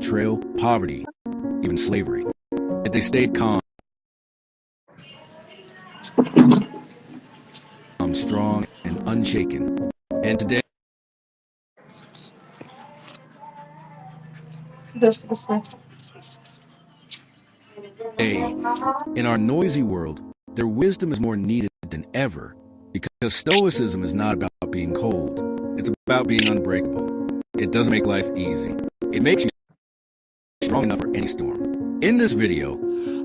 betrayal, poverty, even slavery. Yet they stayed calm, strong, and unshaken. And today, in our noisy world, their wisdom is more needed than ever, because Stoicism is not about being cold. It's about being unbreakable. It doesn't make life easy. It makes you strong enough for any storm. In this video,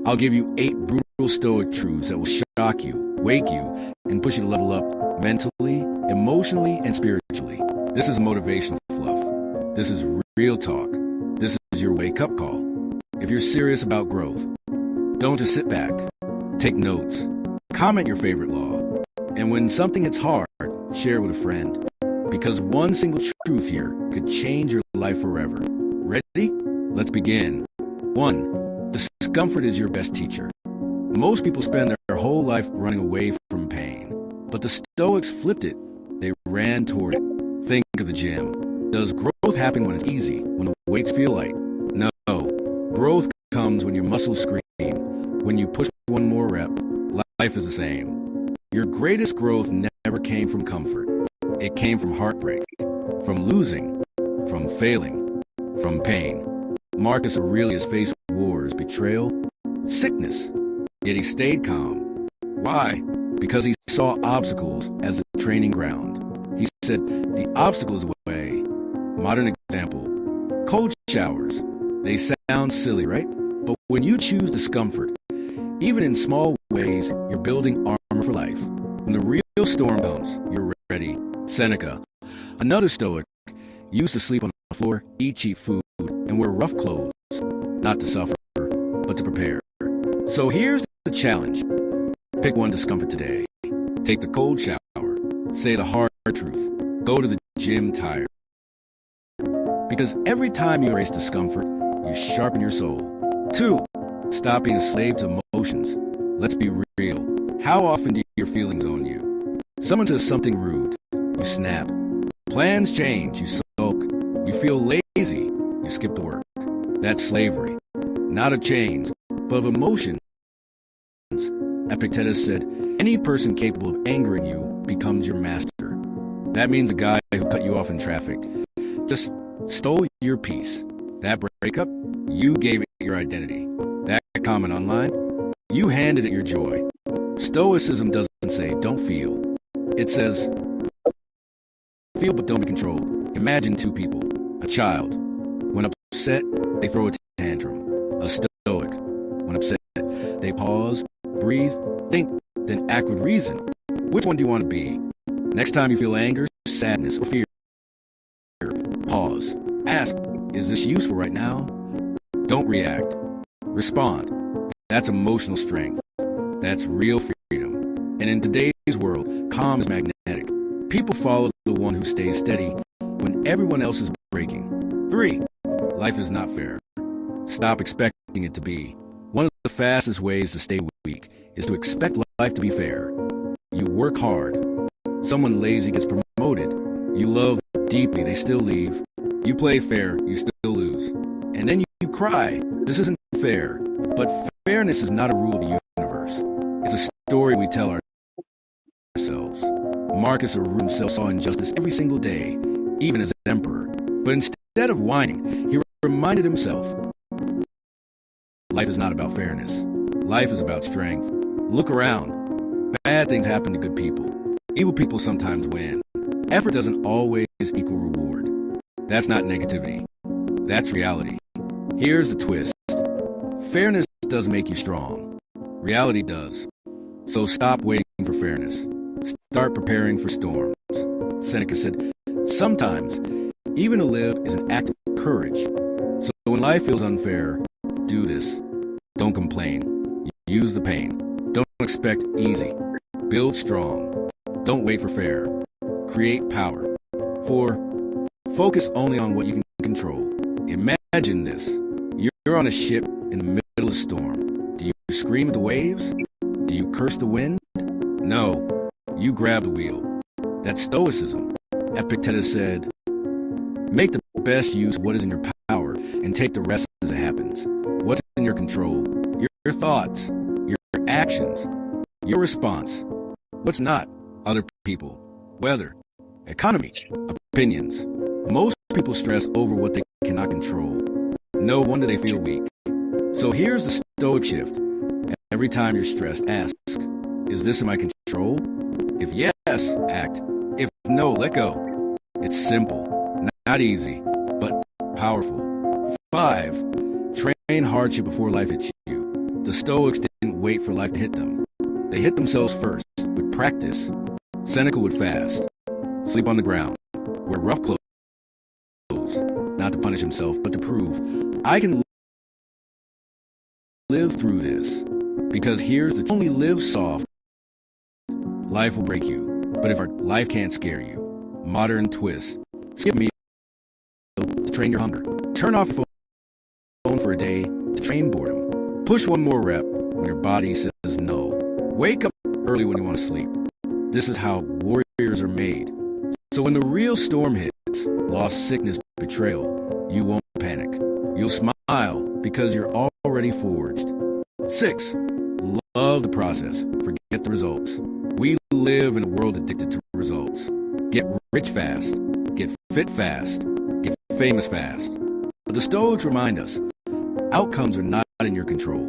I'll give you 8 brutal Stoic truths that will shock you, wake you, and push you to level up mentally, emotionally, and spiritually. This is motivational fluff. This is real talk. This is your wake-up call. If you're serious about growth, don't just sit back. Take notes. Comment your favorite law. And when something hits hard, share it with a friend. Because one single truth here could change your life forever. Ready? Let's begin. 1. Discomfort is your best teacher. Most people spend their whole life running away from pain. But the Stoics flipped it. They ran toward it. Think of the gym. Does growth happen when it's easy, when the weights feel light? No. Growth comes when your muscles scream. When you push one more rep, life is the same. Your greatest growth never came from comfort. It came from heartbreak, from losing, from failing, from pain. Marcus Aurelius faced wars, betrayal, sickness, yet he stayed calm. Why? Because he saw obstacles as a training ground. He said, the obstacle is the way. Modern example, cold showers. They sound silly, right? But when you choose discomfort, even in small ways, you're building armor for life. When the real storm comes, you're ready. Seneca, another Stoic, used to sleep on the floor, eat cheap food, and wear rough clothes, not to suffer, but to prepare. So here's the challenge. Pick one discomfort today. Take the cold shower. Say the hard truth. Go to the gym tired. Because every time you embrace discomfort, you sharpen your soul. 2. Stop being a slave to emotions. Let's be real. How often do your feelings own you? Someone says something rude. You snap. Plans change. You sulk. You feel lazy. You skip to work. That's slavery. Not of chains, but of emotions. Epictetus said, any person capable of angering you becomes your master. That means a guy who cut you off in traffic just stole your peace. That breakup, you gave it your identity. That comment online, you handed it your joy. Stoicism doesn't say, don't feel. It says, feel but don't be controlled. Imagine 2 people. A child. When upset, they throw a tantrum. A Stoic. When upset, they pause, breathe, think, then act with reason. Which one do you want to be? Next time you feel anger, sadness, or fear, pause. Ask, is this useful right now? Don't react. Respond. That's emotional strength. That's real freedom. And in today's world, calm is magnetic. People follow the one who stays steady when everyone else is breaking. 3. Life is not fair. Stop expecting it to be. One of the fastest ways to stay weak is to expect life to be fair. You work hard. Someone lazy gets promoted. You love deeply, they still leave. You play fair, you still lose. And then you cry. This isn't fair. But fairness is not a rule of the universe. It's a story we tell ourselves. Marcus Aurelius himself saw injustice every single day, even as emperor. But instead of whining, he reminded himself, life is not about fairness. Life is about strength. Look around. Bad things happen to good people. Evil people sometimes win. Effort doesn't always equal reward. That's not negativity. That's reality. Here's the twist. Fairness does make you strong. Reality does. So stop waiting for fairness. Start preparing for storms. Seneca said, sometimes, even to live is an act of courage. So when life feels unfair, do this. Don't complain. Use the pain. Don't expect easy. Build strong. Don't wait for fair. Create power. 4. Focus only on what you can control. Imagine this. You're on a ship in the middle of a storm. Do you scream at the waves? Do you curse the wind? No. You grab the wheel. That's Stoicism. Epictetus said, make the best use of what is in your power and take the rest as it happens. What's in your control? Your thoughts, your actions, your response. What's not? Other people, weather, economy, opinions. Most people stress over what they cannot control. No wonder they feel weak. So here's the Stoic shift. Every time you're stressed, ask, is this in my control? If yes, act. If no, let go. It's simple, not easy, but powerful. 5. Train hardship before life hits you. The Stoics didn't wait for life to hit them. They hit themselves first. With practice, Seneca would fast, sleep on the ground, wear rough clothes, not to punish himself, but to prove, I can live through this. Because here's the only live soft, life will break you. But if our life can't scare you, modern twist, skip a meal to train your hunger. Turn off your phone for a day to train boredom. Push one more rep when your body says no. Wake up early when you want to sleep. This is how warriors are made. So when the real storm hits, loss, sickness, betrayal, you won't panic. You'll smile because you're already forged. 6. Love the process. Forget the results. We live in a world addicted to results. Get rich fast. Get fit fast. Get famous fast. But the Stoics remind us, outcomes are not in your control.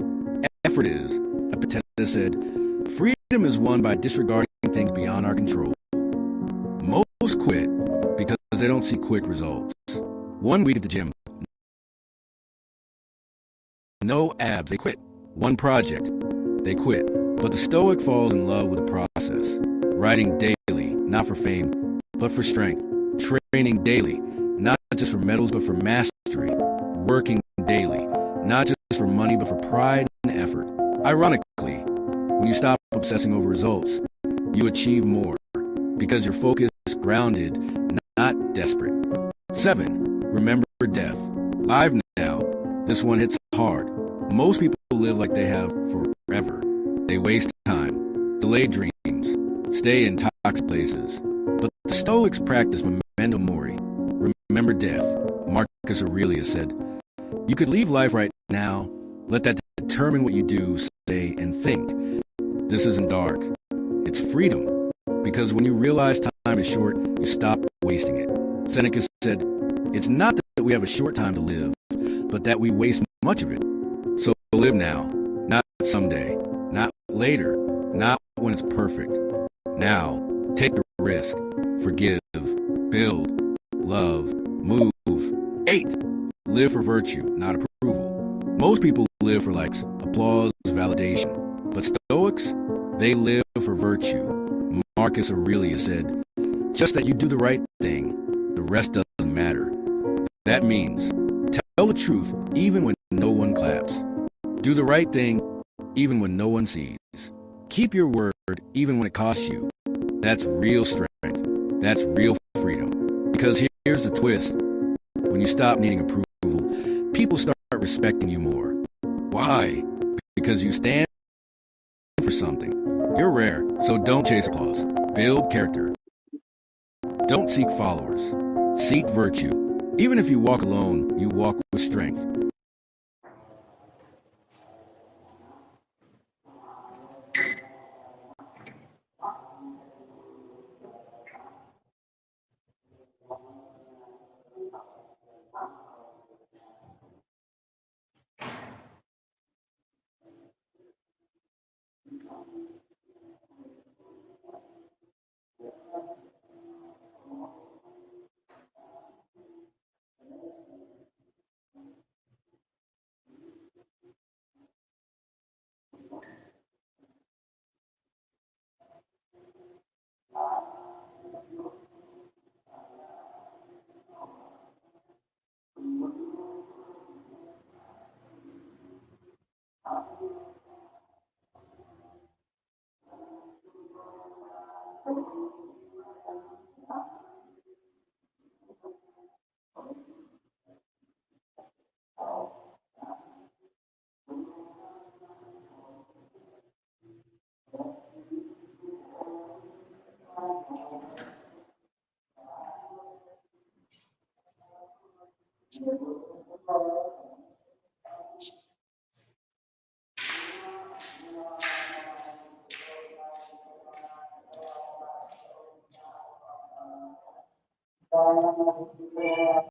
Effort is. Epictetus said, freedom is won by disregarding things beyond our control. Most quit because they don't see quick results. 1 week at the gym, no abs, they quit. 1 project, they quit. But the Stoic falls in love with the process. Writing daily, not for fame, but for strength. Training daily, not just for medals, but for mastery. Working daily, not just for money, but for pride and effort. Ironically, when you stop obsessing over results, you achieve more because you're focused, grounded, not desperate. 7. Remember death. Live now. This one hits hard. Most people live like they have forever. They waste time, delay dreams, stay in toxic places. But the Stoics practice memento mori. Remember death. Marcus Aurelius said, you could leave life right now. Let that determine what you do, say, and think. This isn't dark. It's freedom. Because when you realize time is short, you stop wasting it. Seneca said, it's not that we have a short time to live, but that we waste much of it. So live now, not someday, not later, not when it's perfect. Now, take the risk, forgive, build, love, move. 8. Live for virtue, not approval. Most people live for likes, applause, validation. But Stoics, they live for virtue. Marcus Aurelius said, just that you do the right thing, the rest doesn't matter. That means, tell the truth even when no one claps. Do the right thing even when no one sees. Keep your word even when it costs you. That's real strength. That's real freedom. Because here's the twist. When you stop needing approval, people start respecting you more. Why? Because you stand for something. You're rare, so don't chase applause. Build character. Don't seek followers. Seek virtue. Even if you walk alone, you walk with strength.